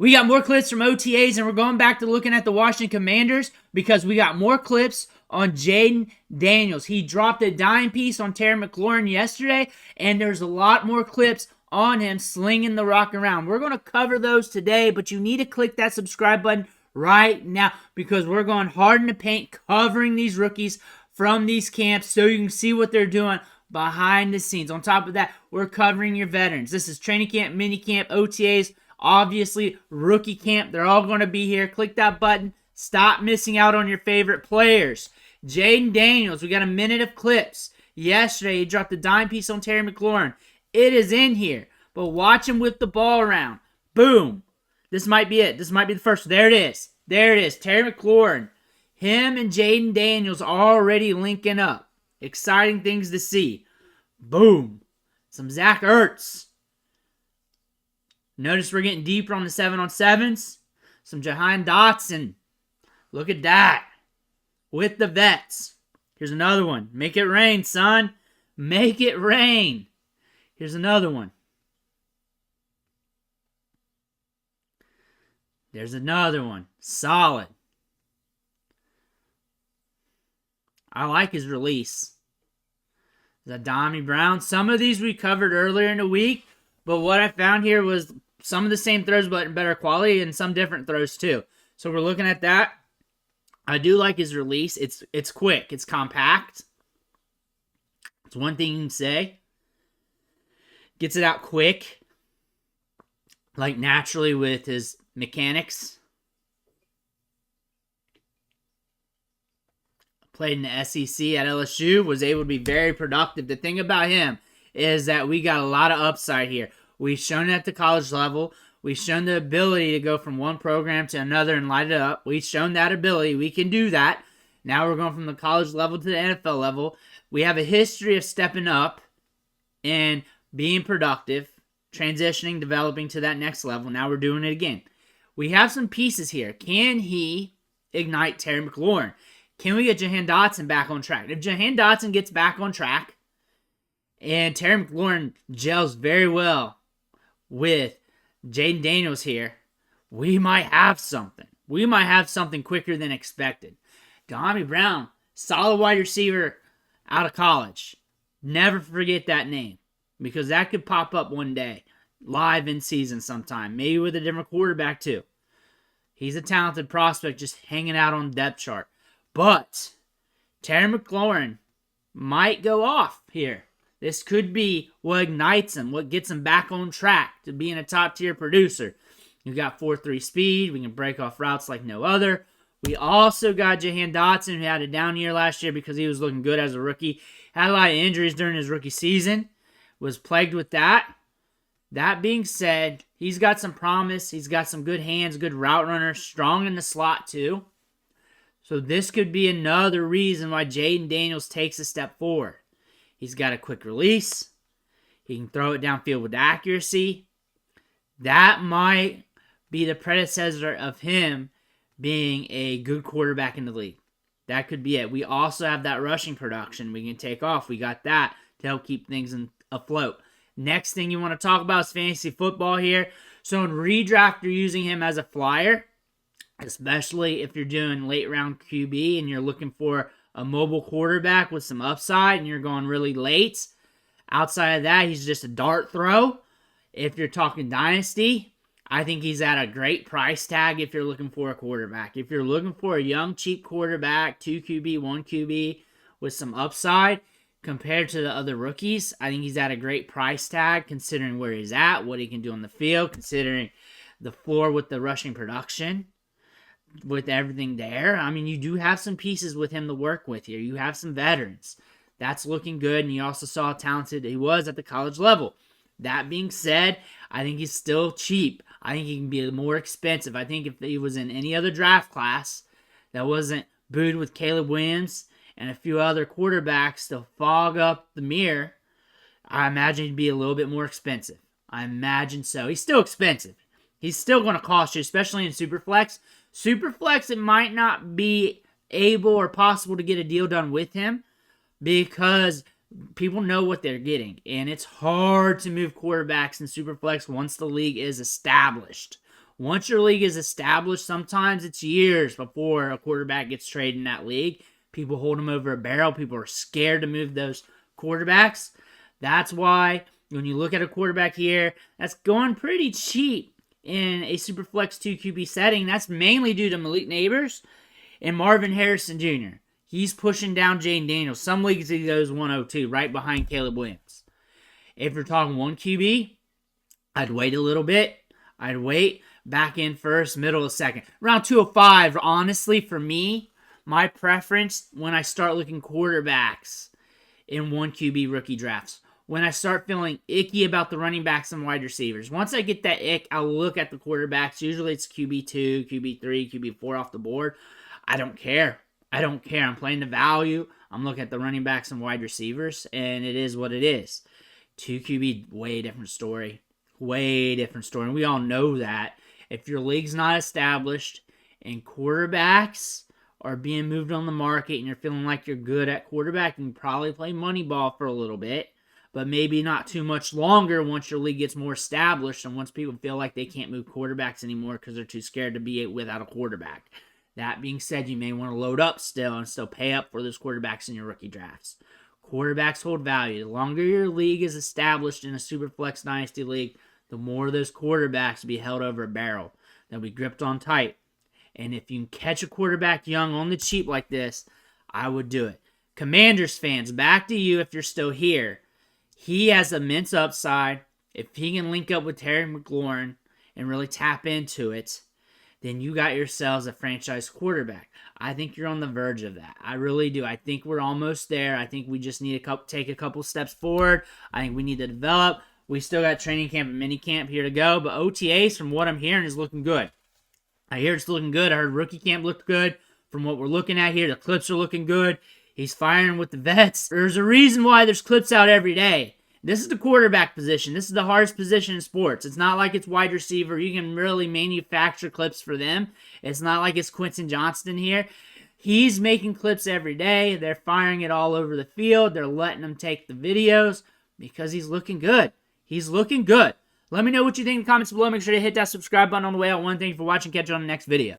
We got more clips from OTAs, and we're going back to looking at the Washington Commanders because we got more clips on Jayden Daniels. He dropped a dime piece on Terry McLaurin yesterday, and there's a lot more clips on him slinging the rock around. We're going to cover those today, but you need to click that subscribe button right now because we're going hard in the paint covering these rookies from these camps so you can see what they're doing behind the scenes. On top of that, we're covering your veterans. This is training camp, mini camp, OTAs, obviously rookie camp. They're all going to be here. Click that button. Stop missing out on your favorite players. Jayden Daniels, we got a minute of clips. Yesterday, he dropped a dime piece on Terry McLaurin. It is in here, but watch him whip the ball around. Boom. This might be it. This might be the first. There it is. There it is. Terry McLaurin. Him and Jayden Daniels already linking up. Exciting things to see. Boom. Some Zach Ertz. Notice we're getting deeper on the 7-on-7s. Some Jayden Daniels. Look at that. With the vets. Here's another one. Make it rain, son. Make it rain. Here's another one. There's another one. Solid. I like his release. Zadami Brown. Some of these we covered earlier in the week, but what I found here was some of the same throws but in better quality and some different throws too. So we're looking at that. I do like his release. It's quick. It's compact. It's one thing you can say. Gets it out quick. Like naturally with his mechanics. Played in the SEC at LSU. Was able to be very productive. The thing about him is that we got a lot of upside here. We've shown it at the college level. We've shown the ability to go from one program to another and light it up. We've shown that ability. We can do that. Now we're going from the college level to the NFL level. We have a history of stepping up and being productive, transitioning, developing to that next level. Now we're doing it again. We have some pieces here. Can he ignite Terry McLaurin? Can we get Jayden Daniels back on track? If Jayden Daniels gets back on track and Terry McLaurin gels very well with Jayden Daniels here, we might have something. We might have something quicker than expected. Zadami Brown, solid wide receiver out of college. Never forget that name because that could pop up one day, live in season sometime, maybe with a different quarterback too. He's a talented prospect just hanging out on the depth chart. But Terry McLaurin might go off here. This could be what ignites him, what gets him back on track to being a top-tier producer. You got 4.3 speed. We can break off routes like no other. We also got Jayden Daniels, who had a down year last year because he was looking good as a rookie. Had a lot of injuries during his rookie season. Was plagued with that. That being said, he's got some promise. He's got some good hands, good route runner, strong in the slot too. So this could be another reason why Jayden Daniels takes a step forward. He's got a quick release. He can throw it downfield with accuracy. That might be the predecessor of him being a good quarterback in the league. That could be it. We also have that rushing production we can take off. We got that to help keep things afloat. Next thing you want to talk about is fantasy football here. So in redraft, you're using him as a flyer, especially if you're doing late round QB and you're looking for a mobile quarterback with some upside and you're going really late. Outside of that, he's just a dart throw. If you're talking dynasty, I think he's at a great price tag if you're looking for a quarterback. If you're looking for a young, cheap quarterback, 2 QB, 1 QB with some upside compared to the other rookies, I think he's at a great price tag considering where he's at, what he can do on the field, considering the floor with the rushing production. With everything there, I mean, you do have some pieces with him to work with here. You have some veterans. That's looking good, and you also saw how talented he was at the college level. That being said, I think he's still cheap. I think he can be more expensive. I think if he was in any other draft class that wasn't booed with Caleb Williams and a few other quarterbacks to fog up the mirror, I imagine he'd be a little bit more expensive. I imagine so. He's still expensive. He's still going to cost you, especially in Superflex. Superflex, it might not be able or possible to get a deal done with him because people know what they're getting. And it's hard to move quarterbacks in Superflex once the league is established. Once your league is established, sometimes it's years before a quarterback gets traded in that league. People hold them over a barrel. People are scared to move those quarterbacks. That's why when you look at a quarterback here, that's going pretty cheap in a Superflex 2 QB setting. That's mainly due to Malik Neighbors and Marvin Harrison Jr. He's pushing down Jayden Daniels. Some leagues he goes 102, right behind Caleb Williams. If you're talking 1 QB, I'd wait a little bit. I'd wait back in first, middle of second. Around 205, honestly, for me, my preference when I start looking quarterbacks in 1 QB rookie drafts. When I start feeling icky about the running backs and wide receivers. Once I get that ick, I'll look at the quarterbacks. Usually it's QB2, QB3, QB4 off the board. I don't care. I'm playing the value. I'm looking at the running backs and wide receivers, and it is what it is. 2 QB, way different story. Way different story. And we all know that. If your league's not established and quarterbacks are being moved on the market and you're feeling like you're good at quarterback, you can probably play money ball for a little bit, but maybe not too much longer once your league gets more established and once people feel like they can't move quarterbacks anymore because they're too scared to be without a quarterback. That being said, you may want to load up still and still pay up for those quarterbacks in your rookie drafts. Quarterbacks hold value. The longer your league is established in a Superflex Dynasty League, the more those quarterbacks will be held over a barrel. They'll be gripped on tight. And if you can catch a quarterback young on the cheap like this, I would do it. Commanders fans, back to you if you're still here. He has immense upside. If he can link up with Terry McLaurin and really tap into it, then you got yourselves a franchise quarterback. I think you're on the verge of that. I really do. I think we're almost there. I think we just need to take a couple steps forward. I think we need to develop. We still got training camp and mini camp here to go, but OTAs, from what I'm hearing, is looking good. I hear it's looking good. I heard rookie camp looked good. From what we're looking at here, the clips are looking good. He's firing with the vets. There's a reason why there's clips out every day. This is the quarterback position. This is the hardest position in sports. It's not like it's wide receiver. You can really manufacture clips for them. It's not like it's Quentin Johnston here. He's making clips every day. They're firing it all over the field. They're letting him take the videos because he's looking good. He's looking good. Let me know what you think in the comments below. Make sure to hit that subscribe button on the way out. Thank you for watching. Catch you on the next video.